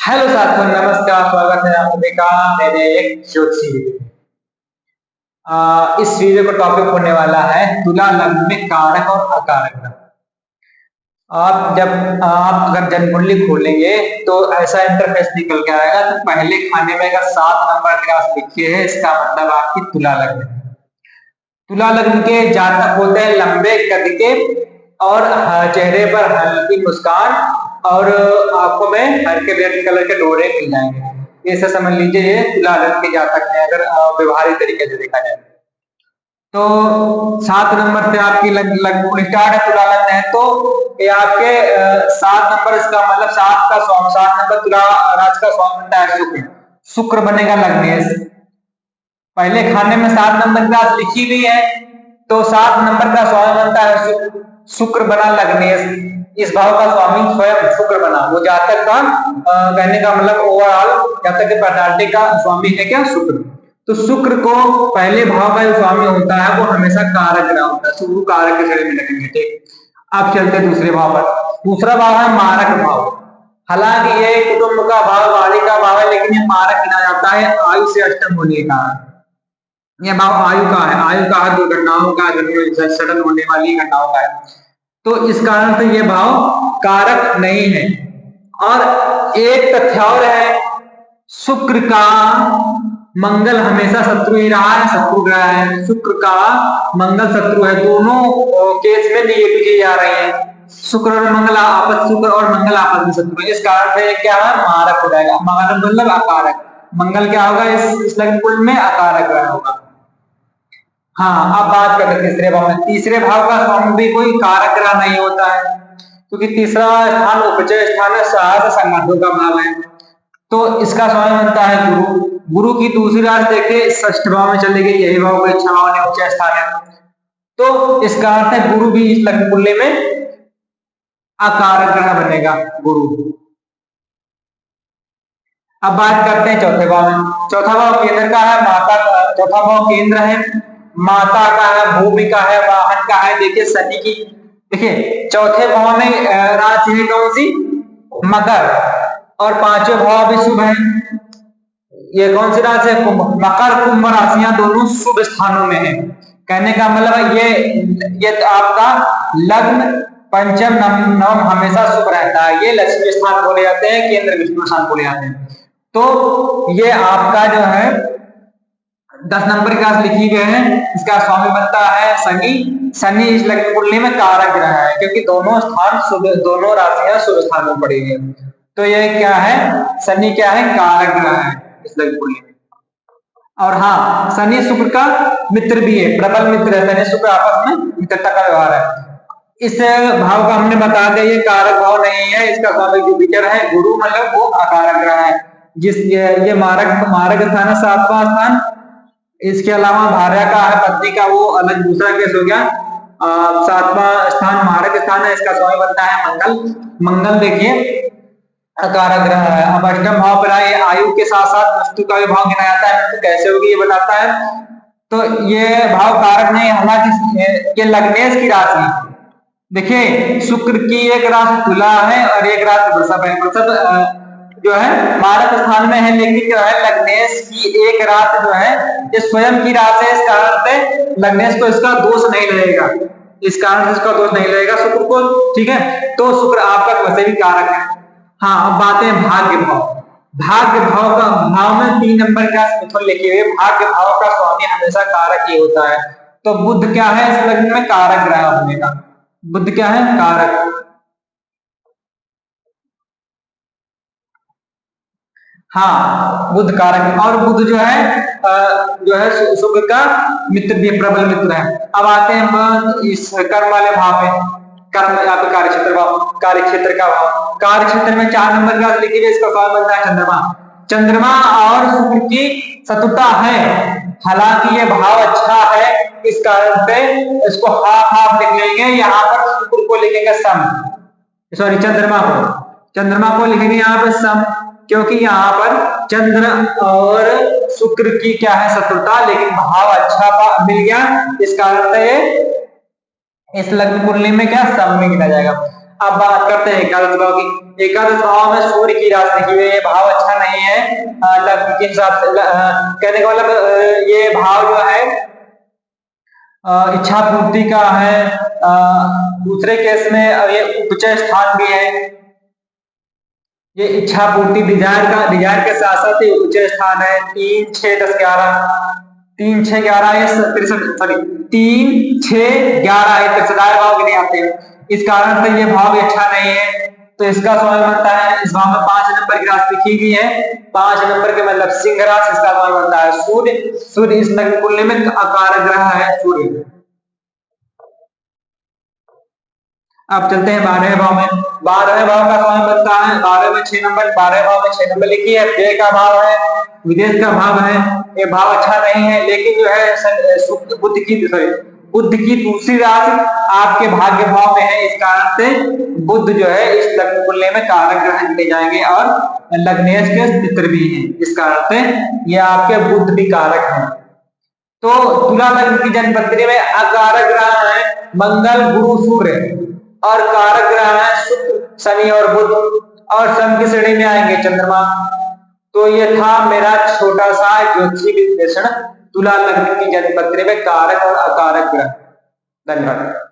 Hello साथियों, नमस्कार। स्वागत है आप सभी का मेरे एक ज्योतिषी वीडियो में। इस वीडियो का टॉपिक होने वाला है तुला लग्न में कारक और अकारक ग्रह। आप अगर जन्म कुंडली खोलेंगे तो ऐसा इंटरफेस निकल के आएगा। तो पहले खाने में अगर 7 नंबर के आस लिखे है, इसका मतलब आपकी तुला लग्न है। तुला लग्न के जातक होते हैं लंबे कद के और चेहरे पर हल्की मुस्कान और आंखों में हल्के रेड कलर के डोरे मिल जाएंगे। ऐसा समझ लीजिए ये तुला लग्न के जातक हैं, अगर व्यवहारिक तरीके से देखा जाए तो। 7 नंबर से आपकी लग्न स्टार्ट है, तुला लग्न है तो ये आपके 7 नंबर, इसका मतलब 7 का स्वामी, 7 नंबर तुला राशि का स्वामी बनता है शुक्र। शुक्र बनेगा लग्नेश। पहले खाने में 7 नंबर क्लास लिखी हुई है तो 7 नंबर का स्वामी बनता है शुक्र। शुक्र बना लग्नेश, इस भाव का स्वामी स्वयं शुक्र बना। वो जातक का कहने का मतलब ओवरऑल जातक के पर्सनालिटी का स्वामी है क्या, शुक्र। तो शुक्र को पहले भाव का जो स्वामी होता है वो हमेशा कारक ग्रह होता है। शुक्र कारक के श्रेणी में रखेंगे, ठीक। अब चलते दूसरे भाव पर। दूसरा भाव है मारक भाव। हालांकि ये कुटुंब का भाव, वाणी का भाव है, लेकिन ये मारक गिना जाता है आयु से अष्टम होने का। यह भाव आयु का है, आयु का है, दुर्घटनाओं का, सडन होने वाली घटनाओं का है। तो इस कारण से यह भाव कारक नहीं है। और एक तथ्य और है, शुक्र का मंगल हमेशा शत्रु ही रहा है, शत्रु ग्रह है। शुक्र का मंगल शत्रु है, दोनों केस में निगेटिव चीज आ रही है। शुक्र और मंगल आपस, शुक्र और मंगल आपस में शत्रु है। इस कारण से क्या है, मारक हो जाएगा। मारक मतलब अकारक। मंगल क्या होगा इस लग्न कुंड में, अकारक ग्रह होगा। हाँ, अब बात करते हैं तीसरे भाव में। तीसरे भाव का स्वामी भी कोई कारक ग्रह नहीं होता है, क्योंकि तीसरा स्थान उपजय स्थान है, साहस संगठनों का भाव है। तो इसका स्वामी बनता है गुरु। गुरु की दूसरी राशि देखिए षष्ठ भाव में चले गई, यही भाव को इच्छा भाव ने उच्च स्थान है। तो इसका अर्थ है गुरु भी इस लग्न कुंडली में अकारक ग्रह बनेगा, गुरु। अब बात करते हैं चौथे भाव में। चौथा भाव केंद्र का है, माता का। चौथा भाव केंद्र है, माता का है, भूमि का है, वाहन का है। देखिए शनि की, देखिए चौथे भाव में राशि है कौन सी, मकर। और पांचवें भाव भी शुभ है। ये कौन सी राशि है, कुंभ। मकर कुंभ राशियां दोनों शुभ स्थानों में है। कहने का मतलब ये आपका लग्न पंचम नवम हमेशा शुभ रहता है। ये लक्ष्मी स्थान बोले जाते हैं, केंद्र विष्णु स्थान बोले जाते हैं। तो ये आपका जो है 10 नंबर के पास लिखी गए हैं, इसका स्वामी बनता है शनि। शनि इस लग्न कुंडली में कारक ग्रह है, क्योंकि दोनों स्थान शुभ, दोनों राशियां शुभ स्थान में पड़ी हुई है। तो ये क्या है, शनि क्या है, कारक ग्रह है इस लग्न कुंडली में। और हाँ, शनि शुक्र का मित्र भी है, प्रबल मित्र है। शनि शुक्र आपस में मित्रता का व्यवहार है। इस भाव का हमने बता दिया ये कारक भाव नहीं है, इसका स्वामी जुपिटर है। गुरु मतलब वो अकारक ग्रह है। ये मारक स्थान है, 7वां स्थान। इसके अलावा भार्या का है, पत्नी का, वो अलग दूसरा केस हो गया। 7वां स्थान मारक स्थान है, इसका स्वामी बनता है मंगल। मंगल देखिए अकारक ग्रह है। अब अष्टम भाव पर आए, आयु के साथ साथ मृत्यु का भी भाव गिना जाता है। मृत्यु कैसे होगी ये बताता है। तो ये भाव कारक नहीं, हालांकि ये लग्नेश की राशि है। देखिए शुक्र की एक राशि तुला है और एक राशि वृषभ है। वृषभ जो है मारक स्थान में है, लेकिन जो है लग्नेश की एक राशि जो है ये स्वयं की राशि है। इस कारण से लग्नेश को इसका दोष नहीं लगेगा, इस कारण से इसका दोष नहीं लगेगा शुक्र को, ठीक है। तो शुक्र आपका वैसे भी कारक है। हाँ, अब बात है भाग्य भाव। भाग्य भाव का, भाव में 3 नंबर का मिथुन लिखे हुए, भाग्य भाव का स्वामी हमेशा कारक ही होता है। तो बुध क्या है इस लग्न में, कारक ग्रह बनेगा। बुध क्या है, कारक। हाँ, बुध कारक। और बुध जो है शुक्र का मित्र भी, प्रबल मित्र है। अब आते हैं इस कर्म वाले भाव में। कर्म यहाँ पे कार्य क्षेत्र भाव, कार्य क्षेत्र का भाव। कार्य क्षेत्र में 4 नंबर का लिखी हुई, इसका भाव बनता है चंद्रमा। चंद्रमा और शुक्र की शत्रुता है, हालांकि ये भाव अच्छा है, इस कारण से इसको हाफ हाफ लिख लेंगे। यहाँ पर शुक्र को लिखेंगे सम, सॉरी चंद्रमा को लिखेंगे यहाँ पे सम, क्योंकि यहाँ पर चंद्र और शुक्र की क्या है, शत्रुता, लेकिन भाव अच्छा मिल गया। इस कारण से इस लग्न कुंडली में क्या, सम में गिना जाएगा। अब बात करते हैं एकादश भाव की। एकादश भाव में सूर्य की राशि लिखी हुई है, ये भाव अच्छा नहीं है लग्न के हिसाब से। कहने का मतलब ये भाव जो है इच्छा पूर्ति का है। दूसरे केस में ये उपचय स्थान भी है। ये इच्छा पूर्ति डिजायर के साथ साथ ये उपचय स्थान है। 3 6 10 11 3 6 11 ये 63 सॉरी 3 6 11 ये तिरछदाय भाव के लिए आते हैं। इस कारण से ये भाव भी अच्छा नहीं है। तो इसका समय बनता है, इस भाव में 5 नंबर की राशि लिखी गई है। 5 नंबर के मतलब सिंह राशि, इसका समय बनता है सूर्य इस नग्न कुंडली में अकारक ग्रह है सूर्य। अब चलते हैं 12वें भाव में। 12वें भाव का समय बनता है 12 में 6 नंबर, 12वें भाव में 6 नंबर लिखी है। व्यय का भाव है, विदेश का भाव है। ये भाव अच्छा नहीं है, लेकिन जो है बुध की दूसरी राशि आपके भाग्य भाव में है। इस कारण से बुध जो है इस लग्न कुंडली में कारक ग्रह गिने जाएंगे और लग्नेश के चित्र भी है। इस कारण से ये आपके बुध भी कारक है। तो तुला लग्न की जन्मपत्री में अकारक ग्रह है मंगल गुरु सूर्य और कारक ग्रह है शुक्र शनि और बुध, और सन की श्रेणी में आएंगे चंद्रमा। तो ये था मेरा छोटा सा ज्योतिषी विश्लेषण तुला लग्न की जन्मपत्री में कारक और अकारक ग्रह। धन्यवाद।